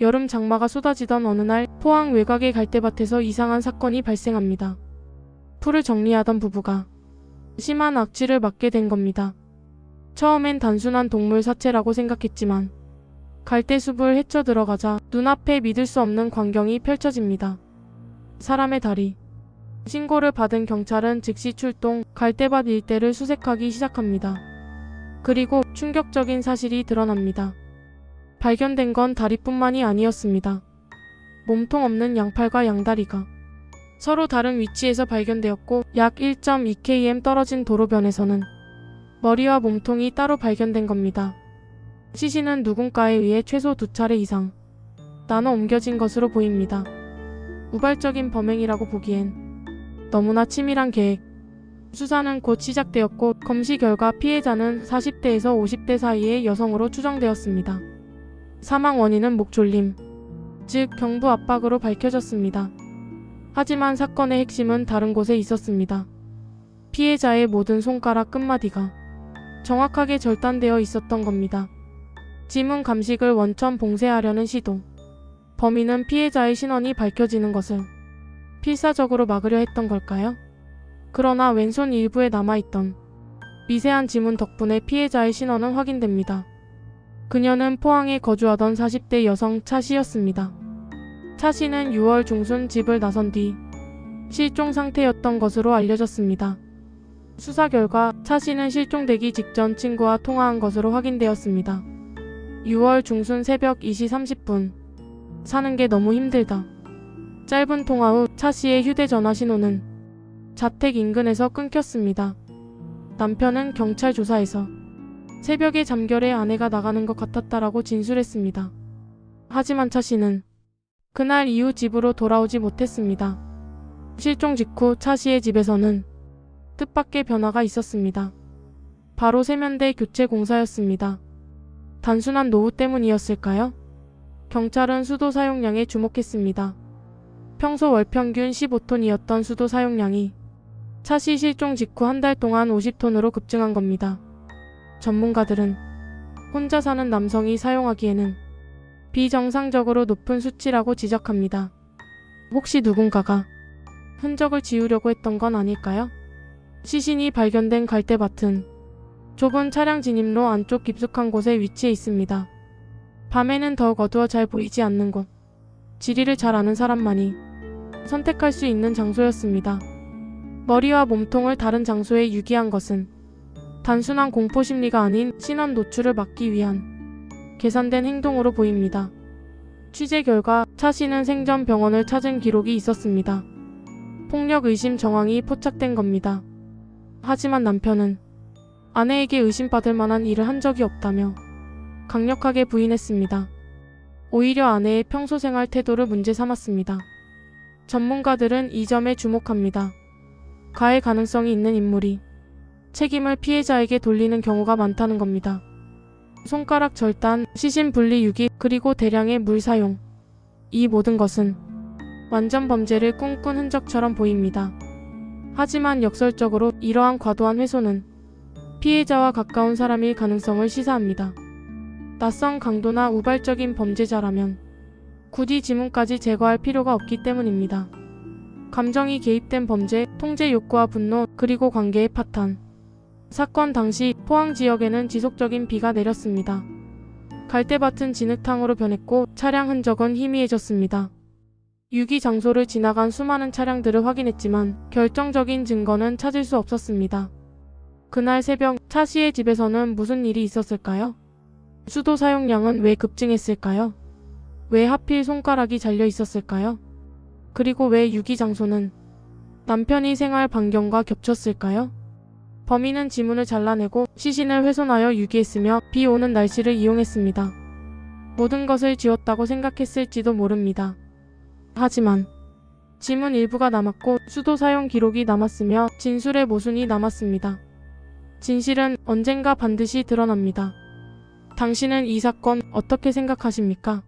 여름 장마가 쏟아지던 어느 날 포항 외곽의 갈대밭에서 이상한 사건이 발생합니다. 풀을 정리하던 부부가 심한 악취를 맡게 된 겁니다. 처음엔 단순한 동물 사체라고 생각했지만 갈대숲을 헤쳐 들어가자 눈앞에 믿을 수 없는 광경이 펼쳐집니다. 사람의 다리. 신고를 받은 경찰은 즉시 출동, 갈대밭 일대를 수색하기 시작합니다. 그리고 충격적인 사실이 드러납니다. 발견된 건 다리뿐만이 아니었습니다. 몸통 없는 양팔과 양다리가 서로 다른 위치에서 발견되었고 약 1.2km 떨어진 도로변에서는 머리와 몸통이 따로 발견된 겁니다. 시신은 누군가에 의해 최소 2차례 이상 나눠 옮겨진 것으로 보입니다. 우발적인 범행이라고 보기엔 너무나 치밀한 계획. 수사는 곧 시작되었고 검시 결과 피해자는 40대에서 50대 사이의 여성으로 추정되었습니다. 사망 원인은 목 졸림, 즉 경부 압박으로 밝혀졌습니다. 하지만 사건의 핵심은 다른 곳에 있었습니다. 피해자의 모든 손가락 끝마디가 정확하게 절단되어 있었던 겁니다. 지문 감식을 원천 봉쇄하려는 시도. 범인은 피해자의 신원이 밝혀지는 것을 필사적으로 막으려 했던 걸까요? 그러나 왼손 일부에 남아있던 미세한 지문 덕분에 피해자의 신원은 확인됩니다. 그녀는 포항에 거주하던 40대 여성 차 씨였습니다. 차 씨는 6월 중순 집을 나선 뒤 실종 상태였던 것으로 알려졌습니다. 수사 결과 차 씨는 실종되기 직전 친구와 통화한 것으로 확인되었습니다. 6월 중순 새벽 2시 30분. 사는 게 너무 힘들다. 짧은 통화 후 차 씨의 휴대전화 신호는 자택 인근에서 끊겼습니다. 남편은 경찰 조사에서 새벽에 잠결에 아내가 나가는 것 같았다라고 진술했습니다. 하지만 차 씨는 그날 이후 집으로 돌아오지 못했습니다. 실종 직후 차 씨의 집에서는 뜻밖의 변화가 있었습니다. 바로 세면대 교체 공사였습니다. 단순한 노후 때문이었을까요? 경찰은 수도 사용량에 주목했습니다. 평소 월 평균 15톤이었던 수도 사용량이 차 씨 실종 직후 한 달 동안 50톤으로 급증한 겁니다. 전문가들은 혼자 사는 남성이 사용하기에는 비정상적으로 높은 수치라고 지적합니다. 혹시 누군가가 흔적을 지우려고 했던 건 아닐까요? 시신이 발견된 갈대밭은 좁은 차량 진입로 안쪽 깊숙한 곳에 위치해 있습니다. 밤에는 더욱 어두워 잘 보이지 않는 곳. 지리를 잘 아는 사람만이 선택할 수 있는 장소였습니다. 머리와 몸통을 다른 장소에 유기한 것은 단순한 공포심리가 아닌 신원 노출을 막기 위한 계산된 행동으로 보입니다. 취재 결과 차 씨는 생전 병원을 찾은 기록이 있었습니다. 폭력 의심 정황이 포착된 겁니다. 하지만 남편은 아내에게 의심받을 만한 일을 한 적이 없다며 강력하게 부인했습니다. 오히려 아내의 평소 생활 태도를 문제 삼았습니다. 전문가들은 이 점에 주목합니다. 가해 가능성이 있는 인물이 책임을 피해자에게 돌리는 경우가 많다는 겁니다. 손가락 절단, 시신 분리 유기, 그리고 대량의 물 사용. 이 모든 것은 완전 범죄를 꿈꾼 흔적처럼 보입니다. 하지만 역설적으로 이러한 과도한 훼손은 피해자와 가까운 사람일 가능성을 시사합니다. 낯선 강도나 우발적인 범죄자라면 굳이 지문까지 제거할 필요가 없기 때문입니다. 감정이 개입된 범죄, 통제 욕구와 분노, 그리고 관계의 파탄. 사건 당시 포항 지역에는 지속적인 비가 내렸습니다. 갈대밭은 진흙탕으로 변했고 차량 흔적은 희미해졌습니다. 유기 장소를 지나간 수많은 차량들을 확인했지만 결정적인 증거는 찾을 수 없었습니다. 그날 새벽 차 씨의 집에서는 무슨 일이 있었을까요? 수도 사용량은 왜 급증했을까요? 왜 하필 손가락이 잘려 있었을까요? 그리고 왜 유기 장소는 남편이 생활 반경과 겹쳤을까요? 범인은 지문을 잘라내고 시신을 훼손하여 유기했으며 비 오는 날씨를 이용했습니다. 모든 것을 지웠다고 생각했을지도 모릅니다. 하지만 지문 일부가 남았고 수도 사용 기록이 남았으며 진술의 모순이 남았습니다. 진실은 언젠가 반드시 드러납니다. 당신은 이 사건 어떻게 생각하십니까?